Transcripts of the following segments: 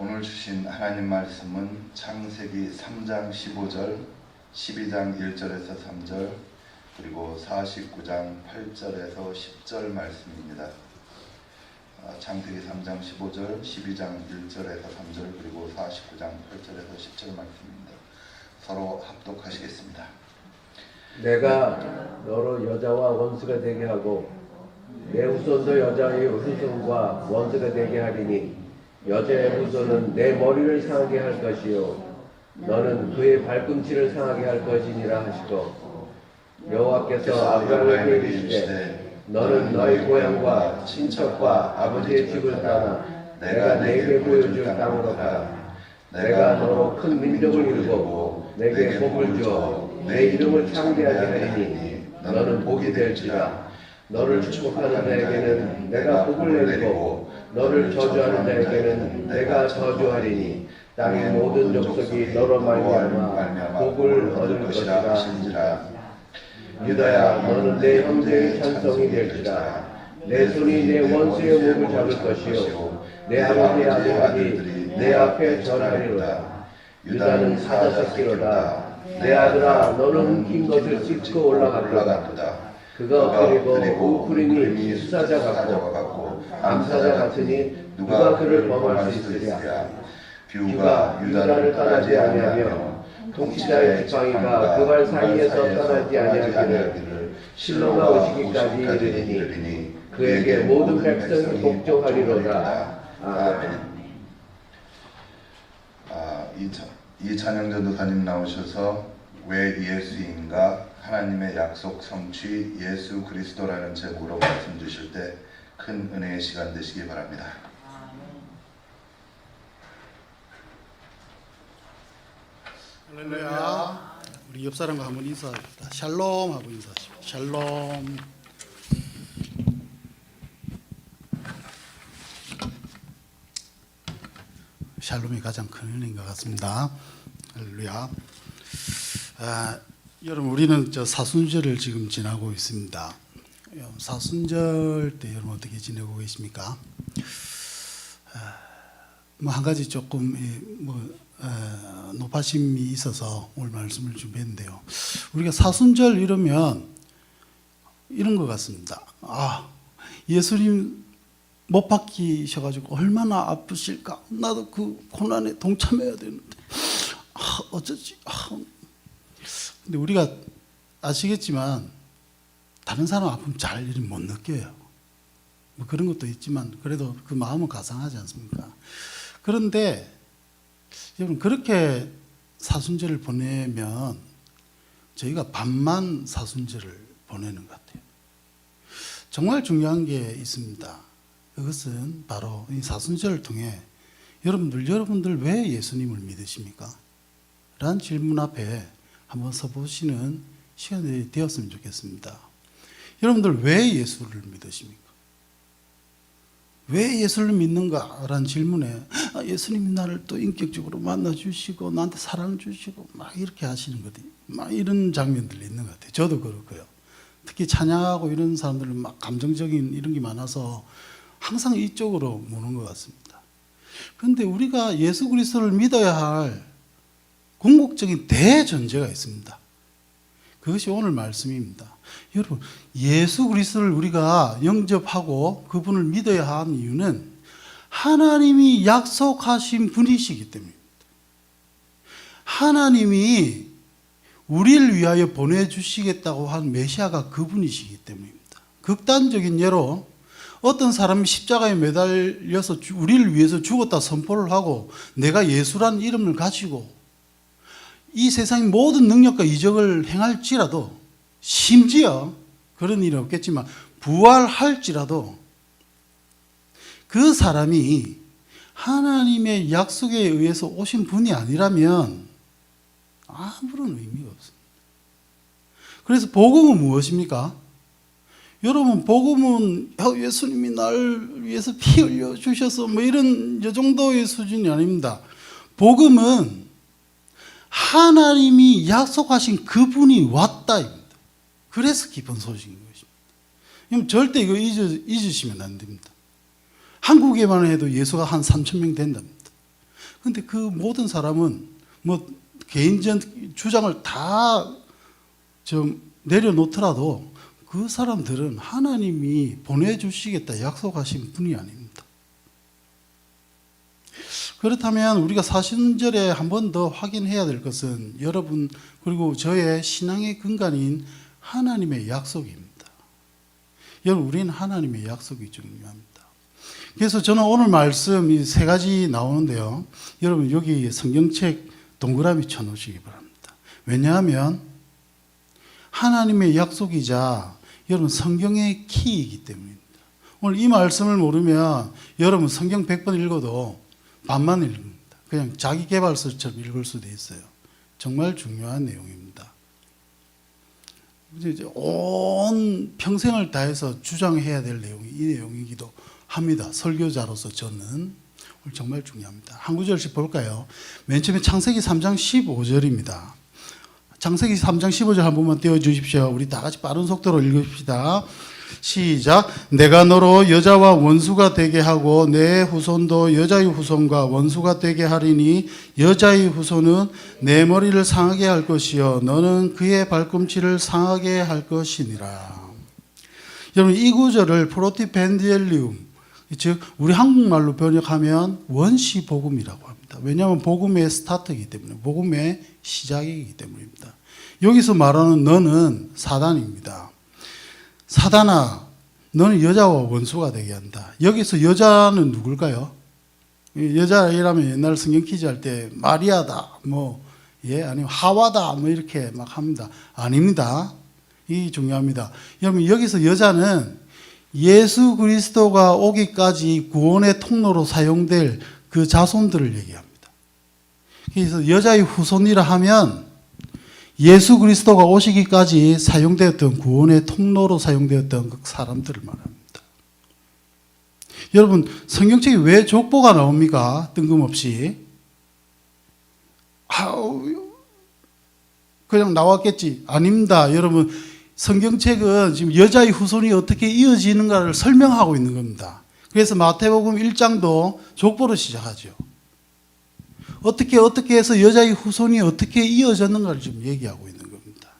오늘 주신 하나님 말씀은 창세기 3장 15절, 12장 1절에서 3절, 그리고 49장 8절에서 10절 말씀입니다. 창세기 3장 15절, 12장 1절에서 3절, 그리고 49장 8절에서 10절 말씀입니다. 서로 합독하시겠습니다. 내가 너로 여자와 원수가 되게 하고 내 후손도 여자의 후손과 원수가 되게 하리니 여자의 후손은 내 머리를 상하게 할 것이요 너는 그의 발꿈치를 상하게 할 것이니라 하시고 여호와께서 아브라함에게 이르시되 너는 너희 고향과 친척과 아버지의 집을 떠나 내가 네게 보여줄 땅으로 가라. 내가 너로 큰 민족을 이루고 내게 복을 주어 내 이름을 창대하게 하리니 너는 복이 될지라. 너를 축복하는 자에게는 내가 복을 내리고 너를 저주하는 자에게는 내가 저주하리니 땅의 모든 족속이 너로 말미암아 복을 얻을 것이라 하시니라. 유다야, 너는 내 형제의 찬송이 될지라. 내 손이 내 원수의 목을 잡을 것이요 내 아버지의 아들들이 내 앞에 절하리로다. 유다는 사자새끼로다. 내 아들아, 너는 긴 것을 찢고 올라갔도다. 그가 그리고 우프림이 수사자 같고 암사자 같으니 누가 그를 범할 수 있으랴. 뷰가 유다를 떠나지 아니하며 통치자의 지팡이가 그 발 사이에서 떠나지 아니하기를 실로가 오시기까지 이르리니 그에게 모든 백성이 복종하리로다. 아멘. 이 찬양 전도사님 나오셔서 왜 예수인가, 하나님의 약속 성취 예수 그리스도라는 제목으로 말씀 주실 때 큰 은혜의 시간 되시기 바랍니다. 할렐루야. 우리 옆 사람과 한번 인사합시다. 샬롬 하고 인사하십시오. 샬롬. 샬롬이 가장 큰 은혜인 것 같습니다. 할렐루야. 여러분, 우리는 사순절을 지금 지나고 있습니다. 사순절 때 여러분 어떻게 지내고 계십니까? 한 가지 조금 높아심이 있어서 오늘 말씀을 준비했는데요. 우리가 사순절 이러면 이런 것 같습니다. 예수님 못 박히셔가지고 얼마나 아프실까? 나도 그 고난에 동참해야 되는데 어쩌지? 근데 우리가 아시겠지만 다른 사람 아픔 잘 못 느껴요. 뭐 그런 것도 있지만 그래도 그 마음은 가상하지 않습니까? 그런데 여러분, 그렇게 사순절을 보내면 저희가 반만 사순절을 보내는 것 같아요. 정말 중요한 게 있습니다. 그것은 바로 이 사순절을 통해 여러분들 왜 예수님을 믿으십니까? 라는 질문 앞에 한번 서보시는 시간이 되었으면 좋겠습니다. 여러분들 왜 예수를 믿으십니까? 왜 예수를 믿는가? 라는 질문에 예수님이 나를 또 인격적으로 만나주시고 나한테 사랑을 주시고 막 이렇게 하시는 것이 막 이런 장면들이 있는 것 같아요. 저도 그렇고요. 특히 찬양하고 이런 사람들은 막 감정적인 이런 게 많아서 항상 이쪽으로 모는 것 같습니다. 그런데 우리가 예수 그리스도를 믿어야 할 궁극적인 대전제가 있습니다. 그것이 오늘 말씀입니다. 여러분, 예수 그리스도를 우리가 영접하고 그분을 믿어야 하는 이유는 하나님이 약속하신 분이시기 때문입니다. 하나님이 우리를 위하여 보내주시겠다고 한 메시아가 그분이시기 때문입니다. 극단적인 예로 어떤 사람이 십자가에 매달려서 우리를 위해서 죽었다 선포를 하고 내가 예수라는 이름을 가지고 이 세상의 모든 능력과 이적을 행할지라도, 심지어 그런 일은 없겠지만 부활할지라도 그 사람이 하나님의 약속에 의해서 오신 분이 아니라면 아무런 의미가 없습니다. 그래서 복음은 무엇입니까? 여러분, 복음은 예수님이 나를 위해서 피 흘려 주셔서 뭐 이런 이 정도의 수준이 아닙니다. 복음은 하나님이 약속하신 그분이 왔다입니다. 그래서 기쁜 소식인 것입니다. 절대 이거 잊으시면 안 됩니다. 한국에만 해도 예수가 한 3,000명 된답니다. 근데 그 모든 사람은 뭐 개인적 주장을 다 좀 내려놓더라도 그 사람들은 하나님이 보내주시겠다 약속하신 분이 아닙니다. 그렇다면 우리가 사순절에 한 번 더 확인해야 될 것은 여러분 그리고 저의 신앙의 근간인 하나님의 약속입니다. 여러분 우리는 하나님의 약속이 중요합니다. 그래서 저는 오늘 말씀 이 세 가지 나오는데요. 여러분 여기 성경책 동그라미 쳐놓으시기 바랍니다. 왜냐하면 하나님의 약속이자 여러분 성경의 키이기 때문입니다. 오늘 이 말씀을 모르면 여러분 성경 100번 읽어도 반만 읽습니다. 그냥 자기 개발서처럼 읽을 수도 있어요. 정말 중요한 내용입니다. 이제 온 평생을 다해서 주장해야 될 내용이 이 내용이기도 합니다. 설교자로서 저는 오늘 정말 중요합니다. 한 구절씩 볼까요? 맨 처음에 창세기 3장 15절입니다. 창세기 3장 15절 한 번만 띄워주십시오. 우리 다 같이 빠른 속도로 읽읍시다. 시작. 내가 너로 여자와 원수가 되게 하고 내 후손도 여자의 후손과 원수가 되게 하리니 여자의 후손은 내 머리를 상하게 할 것이요 너는 그의 발꿈치를 상하게 할 것이니라. 여러분 이 구절을 프로티벤디엘리움 즉 우리 한국말로 번역하면 원시 복음이라고 합니다. 왜냐하면 복음의 스타트이기 때문에 복음의 시작이기 때문입니다. 여기서 말하는 너는 사단입니다. 사단아 너는 여자와 원수가 되게 한다. 여기서 여자는 누굴까요? 여자이라면 옛날 성경 퀴즈 할 때 마리아다 아니면 하와다 이렇게 막 합니다. 아닙니다. 이 중요합니다. 여러분 여기서 여자는 예수 그리스도가 오기까지 구원의 통로로 사용될 그 자손들을 얘기합니다. 그래서 여자의 후손이라 하면 예수 그리스도가 오시기까지 사용되었던 구원의 통로로 사용되었던 그 사람들을 말합니다. 여러분 성경책에 왜 족보가 나옵니까? 뜬금없이 그냥 나왔겠지. 아닙니다. 여러분 성경책은 지금 여자의 후손이 어떻게 이어지는가를 설명하고 있는 겁니다. 그래서 마태복음 1장도 족보로 시작하죠. 어떻게 해서 여자의 후손이 어떻게 이어졌는가를 지금 얘기하고 있는 겁니다.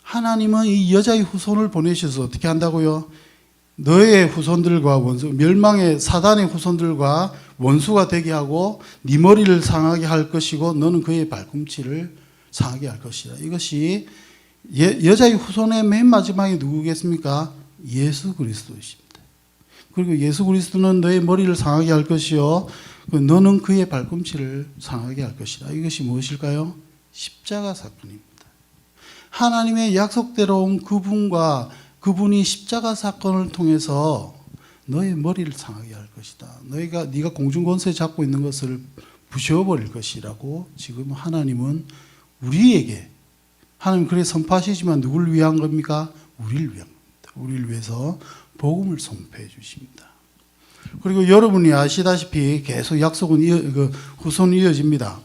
하나님은 이 여자의 후손을 보내셔서 어떻게 한다고요? 너의 후손들과 원수, 멸망의 사단의 후손들과 원수가 되게 하고 네 머리를 상하게 할 것이고 너는 그의 발꿈치를 상하게 할 것이다. 이것이 여자의 후손의 맨 마지막에 누구겠습니까? 예수 그리스도이십니다. 그리고 예수 그리스도는 너의 머리를 상하게 할 것이요 너는 그의 발꿈치를 상하게 할 것이다. 이것이 무엇일까요? 십자가 사건입니다. 하나님의 약속대로 온 그분이 십자가 사건을 통해서 너의 머리를 상하게 할 것이다. 네가 공중권세 잡고 있는 것을 부셔버릴 것이라고 지금 하나님은 우리에게 하나님 그래 선포하시지만 누구를 위한 겁니까? 우리를 위한 겁니다. 우리를 위해서 복음을 선포해 주십니다. 그리고 여러분이 아시다시피 계속 약속은 후손이 이어집니다.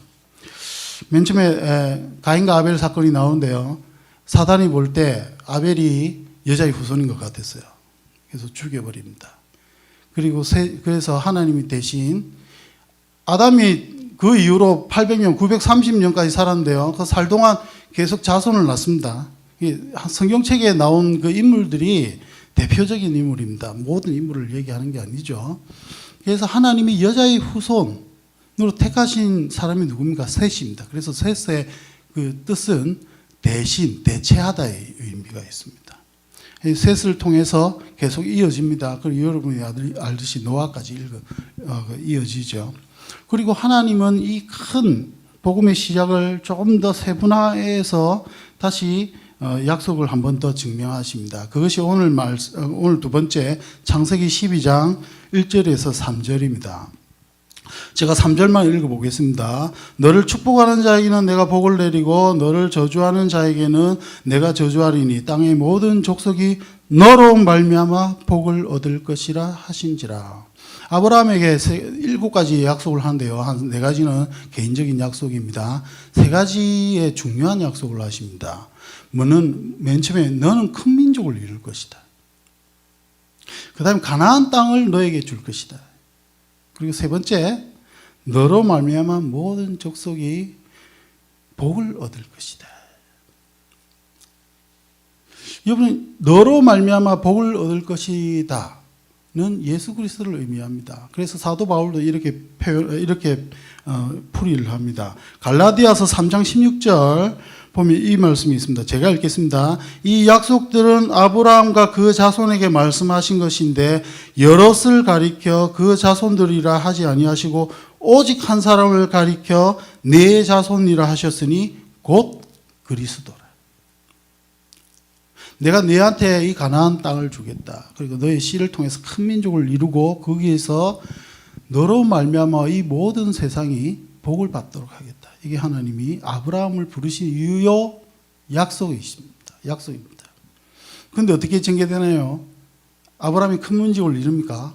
맨 처음에 가인과 아벨 사건이 나오는데요. 사단이 볼 때 아벨이 여자의 후손인 것 같았어요. 그래서 죽여버립니다. 그리고 그래서 하나님이 대신 아담이 그 이후로 800년, 930년까지 살았는데요. 그 살 동안 계속 자손을 낳습니다. 성경책에 나온 그 인물들이 대표적인 인물입니다. 모든 인물을 얘기하는 게 아니죠. 그래서 하나님이 여자의 후손으로 택하신 사람이 누굽니까? 셋입니다. 그래서 셋의 그 뜻은 대신, 대체하다의 의미가 있습니다. 셋을 통해서 계속 이어집니다. 그리고 여러분이 알듯이 노아까지 이어지죠. 그리고 하나님은 이 큰 복음의 시작을 조금 더 세분화해서 다시 약속을 한 번 더 증명하십니다. 그것이 오늘 두 번째 창세기 12장 1절에서 3절입니다. 제가 3절만 읽어보겠습니다. 너를 축복하는 자에게는 내가 복을 내리고 너를 저주하는 자에게는 내가 저주하리니 땅의 모든 족속이 너로 말미암아 복을 얻을 것이라 하신지라. 아브라함에게 7가지의 약속을 하는데요. 한 4가지는 개인적인 약속입니다. 3가지의 중요한 약속을 하십니다. 맨 처음에 너는 큰 민족을 이룰 것이다. 그 다음에 가나안 땅을 너에게 줄 것이다. 그리고 세 번째, 너로 말미암아 모든 족속이 복을 얻을 것이다. 여러분, 너로 말미암아 복을 얻을 것이다는 예수 그리스도를 의미합니다. 그래서 사도 바울도 이렇게 풀이를 합니다. 갈라디아서 3장 16절 보면 이 말씀이 있습니다. 제가 읽겠습니다. 이 약속들은 아브라함과 그 자손에게 말씀하신 것인데 여럿을 가리켜 그 자손들이라 하지 아니하시고 오직 한 사람을 가리켜 네 자손이라 하셨으니 곧 그리스도라. 내가 너희한테 이 가나안 땅을 주겠다. 그리고 너희 씨를 통해서 큰 민족을 이루고 거기에서 너로 말미암아 이 모든 세상이 복을 받도록 하겠다. 이게 하나님이 아브라함을 부르신 유효 약속입니다. 그런데 어떻게 전개되나요? 아브라함이 큰 민족을 이룹니까?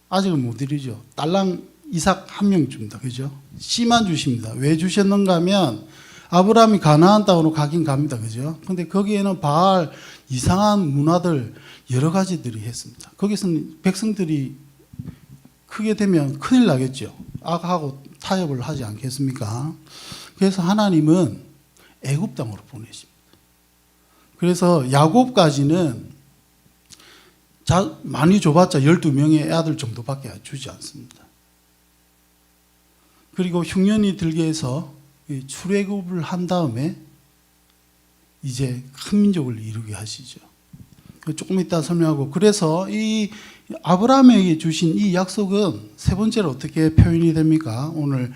아직은 못 이루죠. 딸랑 이삭 한 명 줍니다. 그죠? 씨만 주십니다. 왜 주셨는가 하면 아브라함이 가나안 땅으로 가긴 갑니다. 그죠? 근데 거기에는 바알 이상한 문화들 여러 가지들이 했습니다. 거기서는 백성들이 크게 되면 큰일 나겠죠. 악하고 타협을 하지 않겠습니까? 그래서 하나님은 애굽 땅으로 보내십니다. 그래서 야곱까지는 많이 줘봤자 12명의 아들 정도밖에 주지 않습니다. 그리고 흉년이 들게 해서 출애굽을 한 다음에 이제 큰 민족을 이루게 하시죠. 조금 이따 설명하고, 그래서 이 아브라함에게 주신 이 약속은 세 번째로 어떻게 표현이 됩니까? 오늘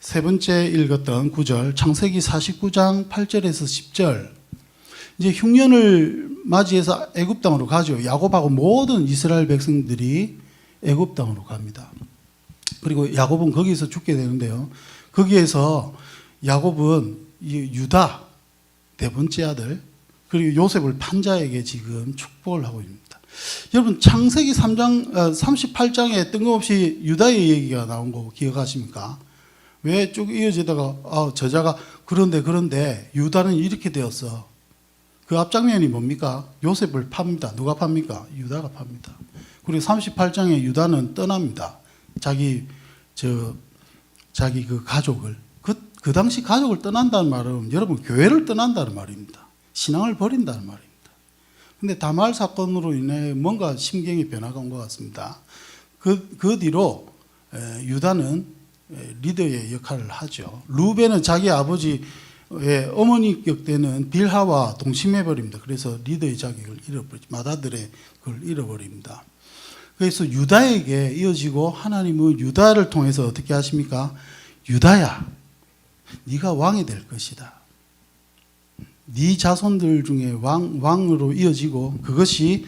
세 번째 읽었던 9절, 창세기 49장 8절에서 10절. 이제 흉년을 맞이해서 애굽 땅으로 가죠. 야곱하고 모든 이스라엘 백성들이 애굽 땅으로 갑니다. 그리고 야곱은 거기서 죽게 되는데요. 거기에서 야곱은 유다 네 번째 아들, 그리고 요셉을 판자에게 지금 축복을 하고 있습니다. 여러분, 창세기 38장에 뜬금없이 유다의 얘기가 나온 거 기억하십니까? 왜 쭉 이어지다가 저자가 그런데 유다는 이렇게 되었어. 그 앞장면이 뭡니까? 요셉을 팝니다. 누가 팝니까? 유다가 팝니다. 그리고 38장에 유다는 떠납니다. 자기 그 가족을. 그 당시 가족을 떠난다는 말은 여러분 교회를 떠난다는 말입니다. 신앙을 버린다는 말입니다. 근데 다말 사건으로 인해 뭔가 심경의 변화가 온 것 같습니다. 그 뒤로 유다는 리더의 역할을 하죠. 루벤은 자기 아버지의 어머니격 되는 빌하와 동침해버립니다. 그래서 리더의 자격을 잃어버리죠. 맏아들의 그걸 잃어버립니다. 그래서 유다에게 이어지고 하나님은 유다를 통해서 어떻게 하십니까? 유다야, 네가 왕이 될 것이다. 네 자손들 중에 왕으로 이어지고, 그것이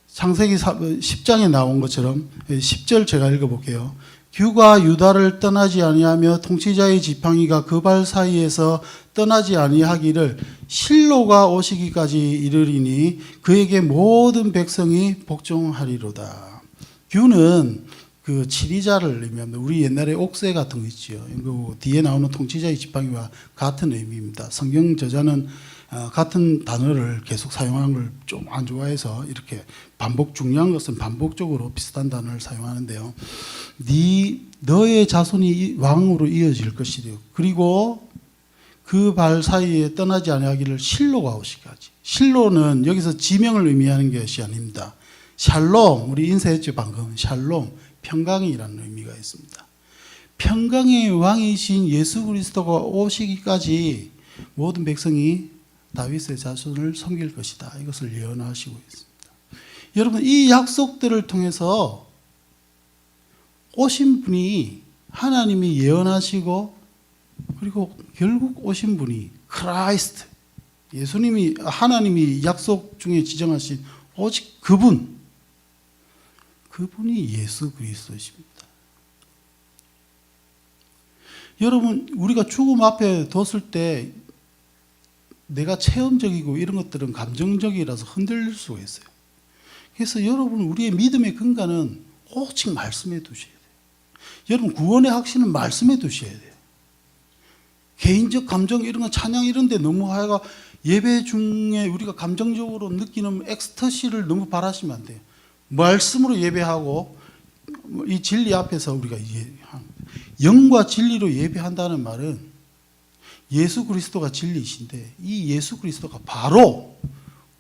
창세기 10장에 나온 것처럼 10절 제가 읽어볼게요. 규가 유다를 떠나지 아니하며 통치자의 지팡이가 그 발 사이에서 떠나지 아니하기를 실로가 오시기까지 이르리니 그에게 모든 백성이 복종하리로다. 규는 그 치리자를 의미합니다. 우리 옛날에 옥새 같은 거 있지요. 그 뒤에 나오는 통치자의 지팡이와 같은 의미입니다. 성경 저자는 같은 단어를 계속 사용하는 걸 좀 안 좋아해서 이렇게 중요한 것은 반복적으로 비슷한 단어를 사용하는데요. 너의 자손이 왕으로 이어질 것이래요. 그리고 그 발 사이에 떠나지 아니하기를 실로가 오시기까지. 실로는 여기서 지명을 의미하는 것이 아닙니다. 샬롬, 우리 인사했죠 방금. 샬롬, 평강이라는 의미가 있습니다. 평강의 왕이신 예수 그리스도가 오시기까지 모든 백성이 다윗의 자손을 섬길 것이다. 이것을 예언하시고 있습니다. 여러분, 이 약속들을 통해서 오신 분이 하나님이 예언하시고, 그리고 결국 오신 분이 크라이스트, 예수님이, 하나님이 약속 중에 지정하신 오직 그분이 예수 그리스도십니다. 여러분, 우리가 죽음 앞에 뒀을 때 내가 체험적이고 이런 것들은 감정적이라서 흔들릴 수가 있어요. 그래서 여러분, 우리의 믿음의 근간은 오직 말씀에 두셔야 돼요. 여러분, 구원의 확신은 말씀에 두셔야 돼요. 개인적 감정 이런 거, 찬양 이런 데 너무 하여가 예배 중에 우리가 감정적으로 느끼는 엑스터시를 너무 바라시면 안 돼요. 말씀으로 예배하고 이 진리 앞에서 우리가 영과 진리로 예배한다는 말은 예수 그리스도가 진리이신데 이 예수 그리스도가 바로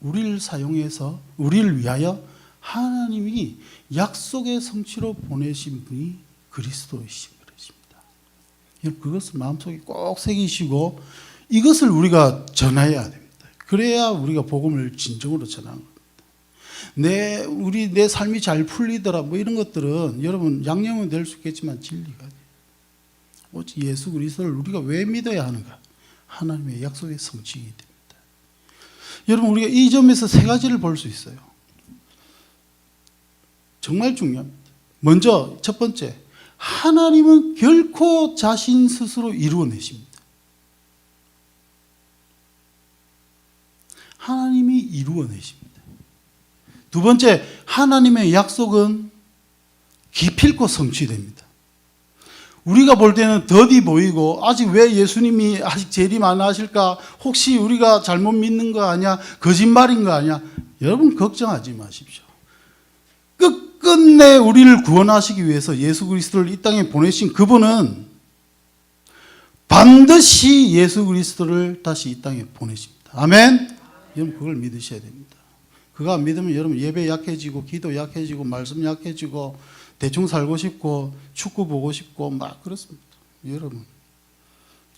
우리를 사용해서 우리를 위하여 하나님이 약속의 성취로 보내신 분이 그리스도이신 것입니다. 여러분 그것을 마음속에 꼭 새기시고 이것을 우리가 전해야 됩니다. 그래야 우리가 복음을 진정으로 전하는 겁니다. 내 삶이 잘 풀리더라 뭐 이런 것들은 여러분 양념은 될 수 있겠지만 진리가 돼요. 오직 예수 그리스도를 우리가 왜 믿어야 하는가? 하나님의 약속의 성취이기 됩니다. 여러분 우리가 이 점에서 세 가지를 볼 수 있어요. 정말 중요합니다. 먼저 첫 번째, 하나님은 결코 자신 스스로 이루어내십니다. 하나님이 이루어내십니다. 두 번째, 하나님의 약속은 기필코 성취됩니다. 우리가 볼 때는 더디 보이고 아직 왜 예수님이 아직 재림 안 하실까? 혹시 우리가 잘못 믿는 거 아니야? 거짓말인 거 아니야? 여러분 걱정하지 마십시오. 끝끝내 우리를 구원하시기 위해서 예수 그리스도를 이 땅에 보내신 그분은 반드시 예수 그리스도를 다시 이 땅에 보내십니다. 아멘? 여러분 그걸 믿으셔야 됩니다. 그거 안 믿으면 여러분 예배 약해지고 기도 약해지고 말씀 약해지고 대충 살고 싶고 축구 보고 싶고 막 그렇습니다.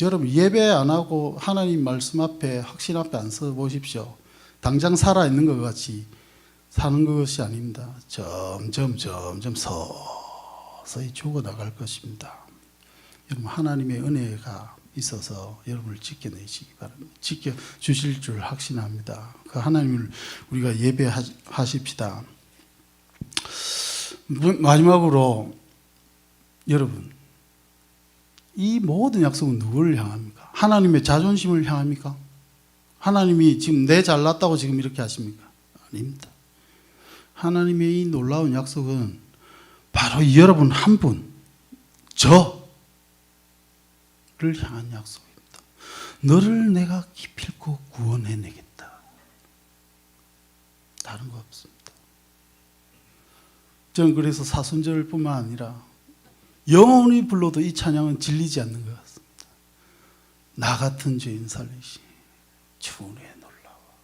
여러분 예배 안 하고 하나님 말씀 앞에 확신 앞에 안 서 보십시오. 당장 살아있는 것 같이 사는 것이 아닙니다. 점점 서서히 죽어나갈 것입니다. 여러분 하나님의 은혜가 있어서 여러분을 지켜내시기 바랍니다. 지켜주실 줄 확신합니다. 그 하나님을 우리가 예배하십시다. 마지막으로 여러분 이 모든 약속은 누구를 향합니까? 하나님의 자존심을 향합니까? 하나님이 지금 내 잘났다고 지금 이렇게 하십니까? 아닙니다. 하나님의 이 놀라운 약속은 바로 여러분 한 분, 저를 향한 약속입니다. 너를 내가 기필코 구원해내겠다. 다른 거 없습니다. 저는 그래서 사순절뿐만 아니라 영원히 불러도 이 찬양은 질리지 않는 것 같습니다. 나 같은 죄인 살리시 주 은혜에 놀라워.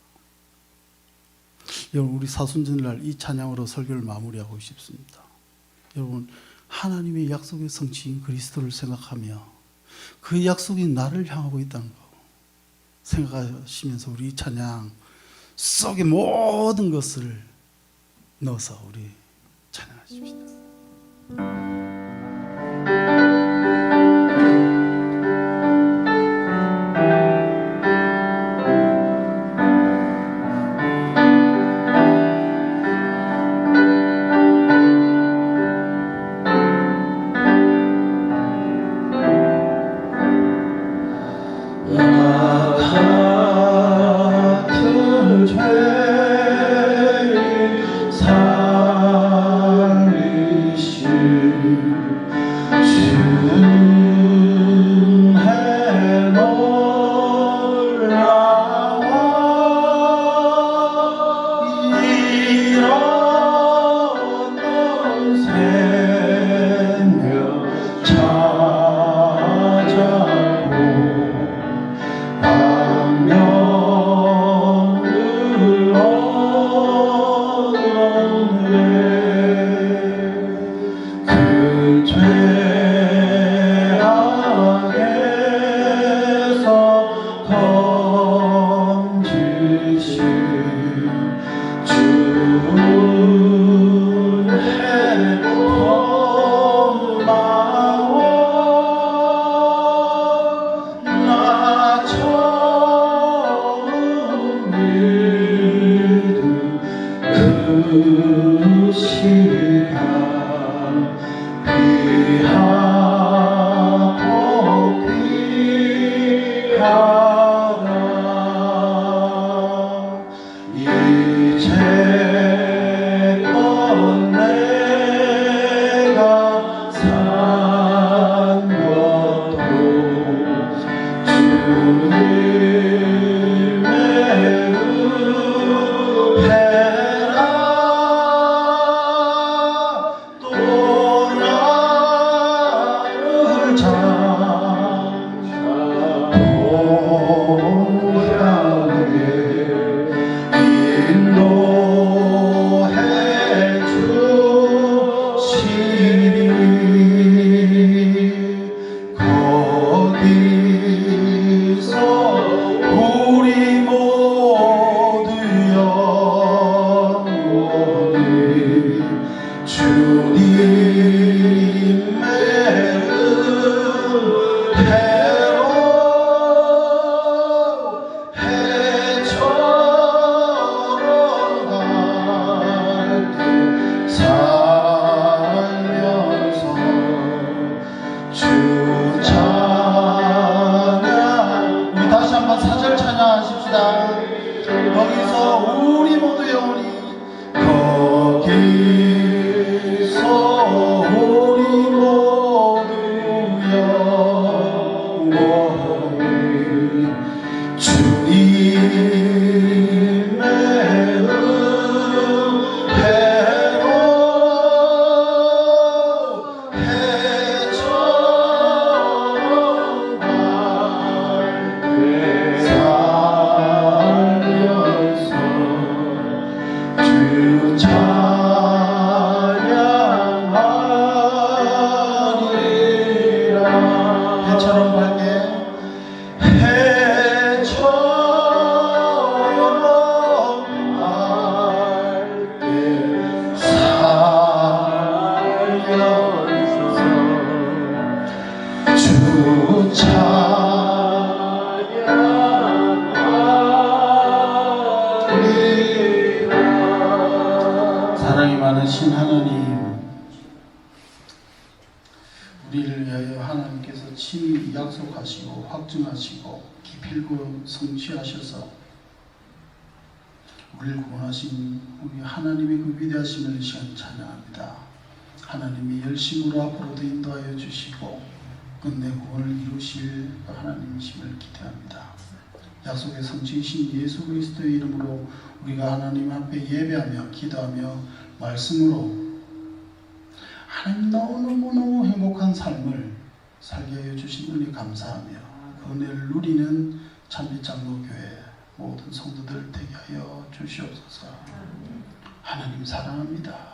여러분 우리 사순절날 이 찬양으로 설교를 마무리하고 싶습니다. 여러분 하나님의 약속의 성취인 그리스도를 생각하며 그 약속이 나를 향하고 있다는 거 생각하시면서 우리 이 찬양 속에 모든 것을 넣어서 우리 찬양하십시다. 또 주 찬양하리라. 사랑이 많으신 하나님, 우리를 위하여 하나님께서 친히 약속하시고 확증하시고 기필코 성취하셔서 우리를 구원하신 우리 하나님의 그 위대하심을 이 시간 찬양합니다. 하나님이 열심으로 앞으로도 인도하여 주시고 끝내 구원을 이루실 하나님이심을 기대합니다. 약속의 성취이신 예수 그리스도의 이름으로 우리가 하나님 앞에 예배하며 기도하며 말씀으로 하나님 너무너무 행복한 삶을 살게 하여 주신 은혜 감사하며 그 은혜를 누리는 참빛장로교회 모든 성도들 되게 하여 주시옵소서. 하나님 사랑합니다.